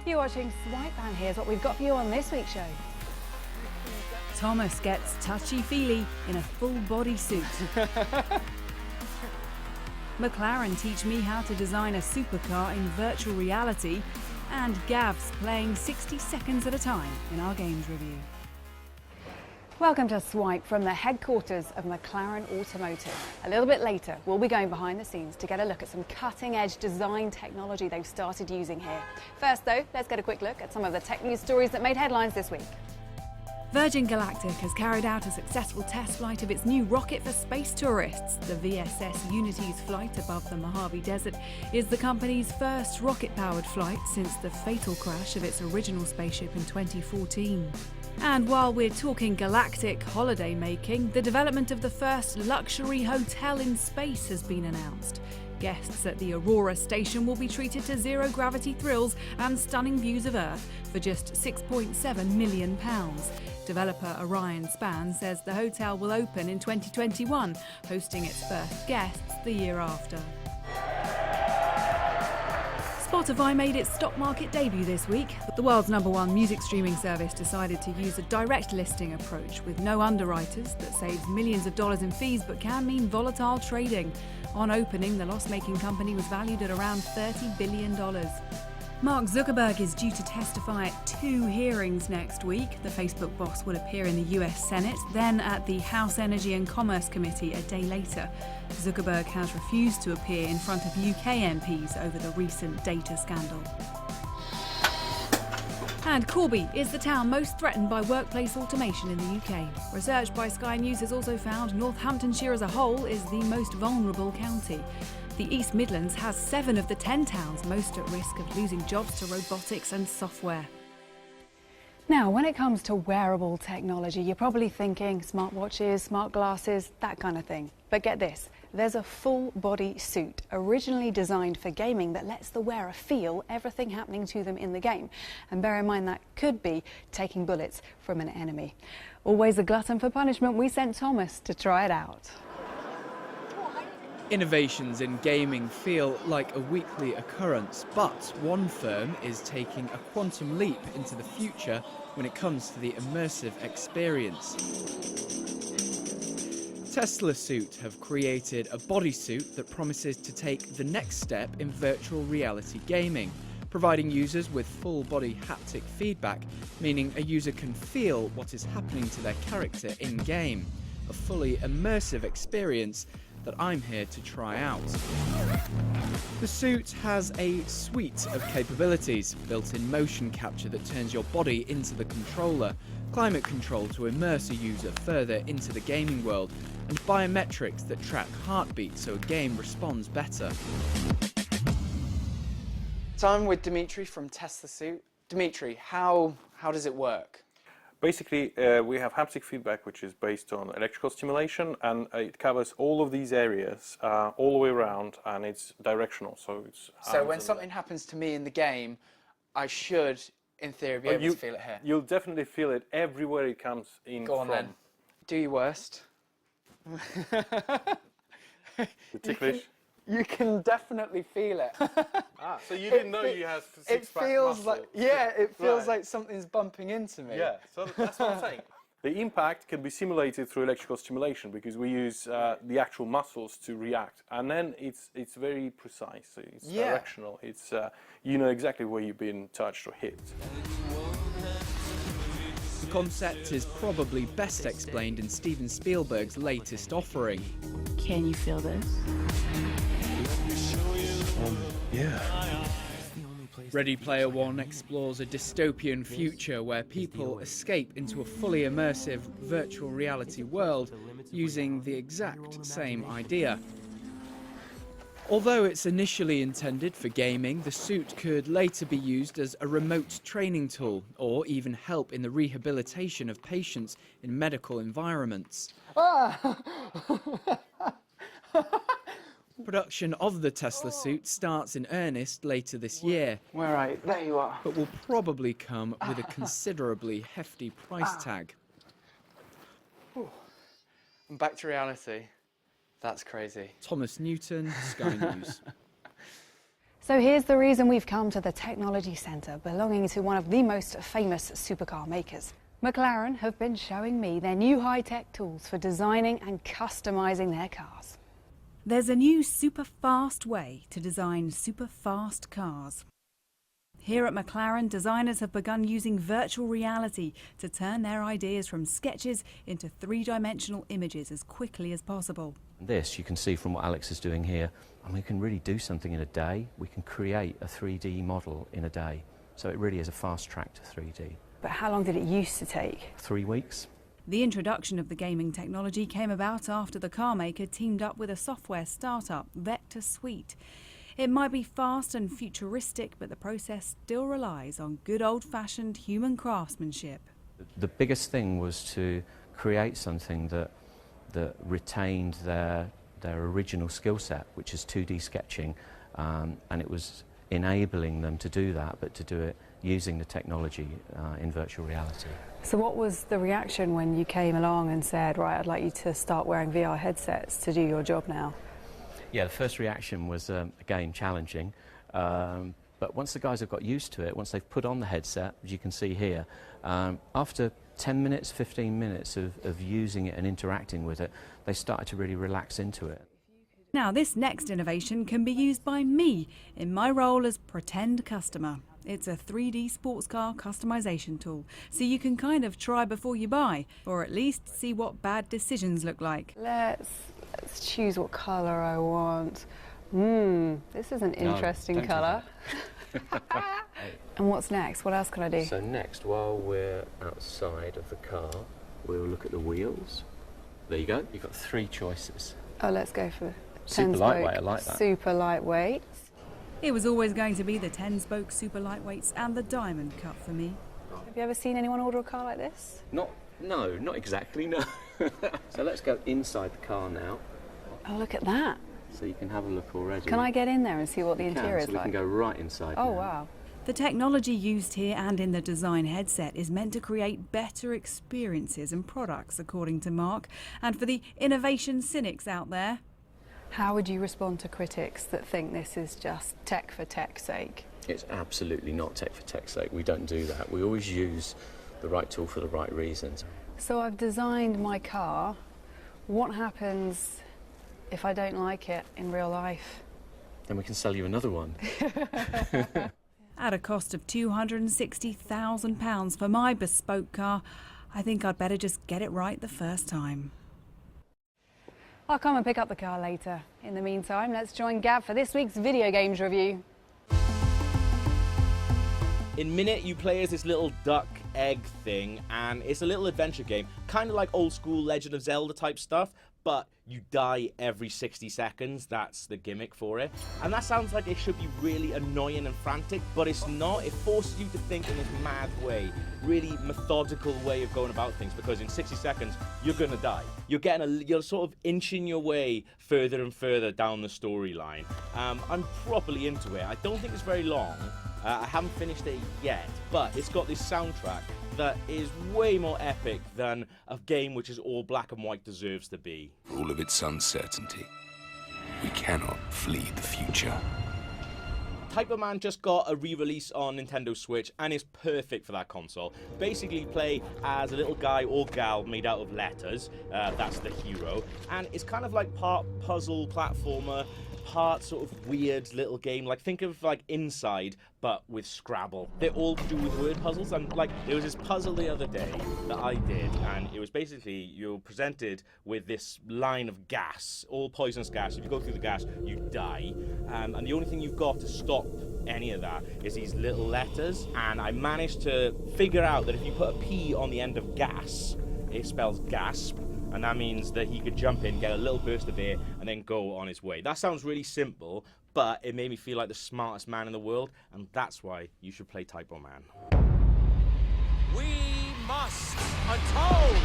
You're watching Swipe, and here's what we've got for you on this week's show. Thomas gets touchy-feely in a full-body suit. McLaren teach me how to design a supercar in virtual reality, and Gav's playing 60 seconds at a time in our games review. Welcome to Swipe from the headquarters of McLaren Automotive. A little bit later, we'll be going behind the scenes to get a look at some cutting-edge design technology they've started using here. First, though, let's get a quick look at some of the tech news stories that made headlines this week. Virgin Galactic has carried out a successful test flight of its new rocket for space tourists. The VSS Unity's flight above the Mojave Desert is the company's first rocket-powered flight since the fatal crash of its original spaceship in 2014. And while we're talking galactic holiday making, the development of the first luxury hotel in space has been announced. Guests at the Aurora station will be treated to zero-gravity thrills and stunning views of Earth for just £6.7 million. Developer Orion Span says the hotel will open in 2021, hosting its first guests the year after. Spotify made its stock market debut this week. The world's #1 music streaming service decided to use a direct listing approach with no underwriters that saves millions of dollars in fees but can mean volatile trading. On opening, the loss-making company was valued at around $30 billion. Mark Zuckerberg is due to testify at 2 hearings next week. The Facebook boss will appear in the US Senate, then at the House Energy and Commerce Committee a day later. Zuckerberg has refused to appear in front of UK MPs over the recent data scandal. And Corby is the town most threatened by workplace automation in the UK. Research by Sky News has also found Northamptonshire as a whole is the most vulnerable county. The East Midlands has 7 of the 10 towns most at risk of losing jobs to robotics and software. Now, when it comes to wearable technology, you're probably thinking smartwatches, smart glasses, that kind of thing. But get this, there's a full-body suit originally designed for gaming that lets the wearer feel everything happening to them in the game. And bear in mind that could be taking bullets from an enemy. Always a glutton for punishment, we sent Thomas to try it out. Innovations in gaming feel like a weekly occurrence, but one firm is taking a quantum leap into the future when it comes to the immersive experience. Teslasuit have created a bodysuit that promises to take the next step in virtual reality gaming, providing users with full-body haptic feedback, meaning a user can feel what is happening to their character in-game. A fully immersive experience that I'm here to try out. The suit has a suite of capabilities: built-in motion capture that turns your body into the controller, climate control to immerse a user further into the gaming world, and biometrics that track heartbeat so a game responds better. So I'm with Dimitri from Teslasuit. Dimitri, how does it work? Basically, we have haptic feedback, which is based on electrical stimulation, and it covers all of these areas all the way around, and it's directional. So when something happens to me in the game, I should, in theory, be able to feel it here. You'll definitely feel it everywhere it comes in. Go on from. then. Do your worst. The ticklish. You can definitely feel it. So you didn't know you had six-pack muscle. It feels like something's bumping into me. Yeah, so that's what I'm saying. The impact can be simulated through electrical stimulation because we use the actual muscles to react, and then it's very precise. So it's directional. It's you know exactly where you've been touched or hit. The concept is probably best explained in Steven Spielberg's latest offering. Can you feel this? Yeah. Ready Player One explores a dystopian future where people escape into a fully immersive virtual reality world using the exact same idea. Although it's initially intended for gaming, the suit could later be used as a remote training tool or even help in the rehabilitation of patients in medical environments. Production of the Teslasuit starts in earnest later this year. Where are you? There you are. But will probably come with a considerably hefty price tag. And back to reality. That's crazy. Thomas Newton, Sky News. So here's the reason we've come to the Technology Centre, belonging to one of the most famous supercar makers. McLaren have been showing me their new high-tech tools for designing and customising their cars. There's a new super fast way to design super fast cars. Here at McLaren, designers have begun using virtual reality to turn their ideas from sketches into three-dimensional images as quickly as possible. This, you can see from what Alex is doing here, and we can really do something in a day. We can create a 3D model in a day. So it really is a fast track to 3D. But how long did it used to take? 3 weeks. The introduction of the gaming technology came about after the car maker teamed up with a software startup, VectorSuite. It might be fast and futuristic, but the process still relies on good old-fashioned human craftsmanship. The biggest thing was to create something that retained their original skill set, which is 2D sketching, and it was enabling them to do that, but to do it using the technology in virtual reality. So what was the reaction when you came along and said, right, I'd like you to start wearing VR headsets to do your job now? Yeah, the first reaction was, again, challenging. But once the guys have got used to it, once they've put on the headset, as you can see here, after 10 minutes, 15 minutes of using it and interacting with it, they started to really relax into it. Now, this next innovation can be used by me in my role as pretend customer. It's a 3D sports car customization tool, so you can kind of try before you buy, or at least see what bad decisions look like. Let's choose what colour I want. This is an interesting colour. And what's next? What else can I do? So next, while we're outside of the car, we'll look at the wheels. There you go. You've got 3 choices. Oh, let's go for super lightweight. I like that. Super lightweight. It was always going to be the 10-spoke super lightweights and the diamond cut for me. Have you ever seen anyone order a car like this? No, not exactly, no. So let's go inside the car now. Oh, look at that. So you can have a look already. Can I get in there and see what the interior is like? So we can go right inside Oh, now. wow. The technology used here and in the design headset is meant to create better experiences and products, according to Mark. And for the innovation cynics out there, how would you respond to critics that think this is just tech for tech's sake? It's absolutely not tech for tech's sake. We don't do that. We always use the right tool for the right reasons. So I've designed my car. What happens if I don't like it in real life? Then we can sell you another one. At a cost of £260,000 for my bespoke car, I think I'd better just get it right the first time. I'll come and pick up the car later. In the meantime, let's join Gav for this week's video games review. In Minit, you play as this little duck egg thing, and it's a little adventure game, kind of like old school Legend of Zelda type stuff, but you die every 60 seconds. That's the gimmick for it. And that sounds like it should be really annoying and frantic, but it's not. It forces you to think in this mad way, really methodical way of going about things, because in 60 seconds, you're gonna die. You're sort of inching your way further and further down the storyline. I'm properly into it. I don't think it's very long. I haven't finished it yet, but it's got this soundtrack that is way more epic than a game which is all black and white deserves to be. For all of its uncertainty, we cannot flee the future. Typoman just got a re-release on Nintendo Switch and is perfect for that console. Basically play as a little guy or gal made out of letters, that's the hero, and it's kind of like part puzzle platformer, part sort of weird little game, like think of like Inside but with Scrabble. They're all to do with word puzzles, and like there was this puzzle the other day that I did, and it was basically you're presented with this line of gas, all poisonous gas. If you go through the gas, you die, and the only thing you've got to stop any of that is these little letters, and I managed to figure out that if you put a P on the end of gas, it spells gasp, and that means that he could jump in, get a little burst of air, and then go on his way. That sounds really simple, but it made me feel like the smartest man in the world, and that's why you should play Typoman. We must Untold!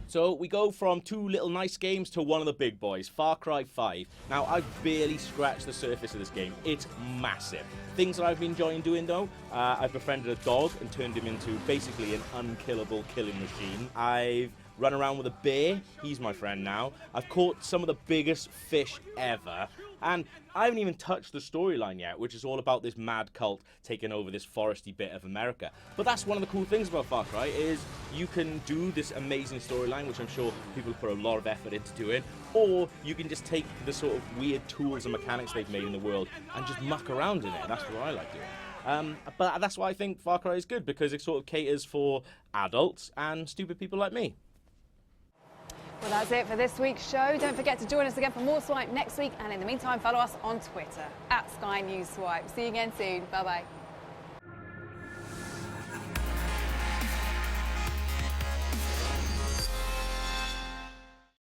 So we go from 2 little nice games to one of the big boys, Far Cry 5. Now, I've barely scratched the surface of this game. It's massive. Things that I've been enjoying doing, though, I've befriended a dog and turned him into basically an unkillable killing machine. I've run around with a bear. He's my friend now. I've caught some of the biggest fish ever. And I haven't even touched the storyline yet, which is all about this mad cult taking over this foresty bit of America. But that's one of the cool things about Far Cry, is you can do this amazing storyline, which I'm sure people put a lot of effort into doing, or you can just take the sort of weird tools and mechanics they've made in the world and just muck around in it. That's what I like doing. But that's why I think Far Cry is good, because it sort of caters for adults and stupid people like me. Well, that's it for this week's show. Don't forget to join us again for more Swipe next week. And in the meantime, follow us on Twitter @Sky News Swipe. See you again soon. Bye-bye.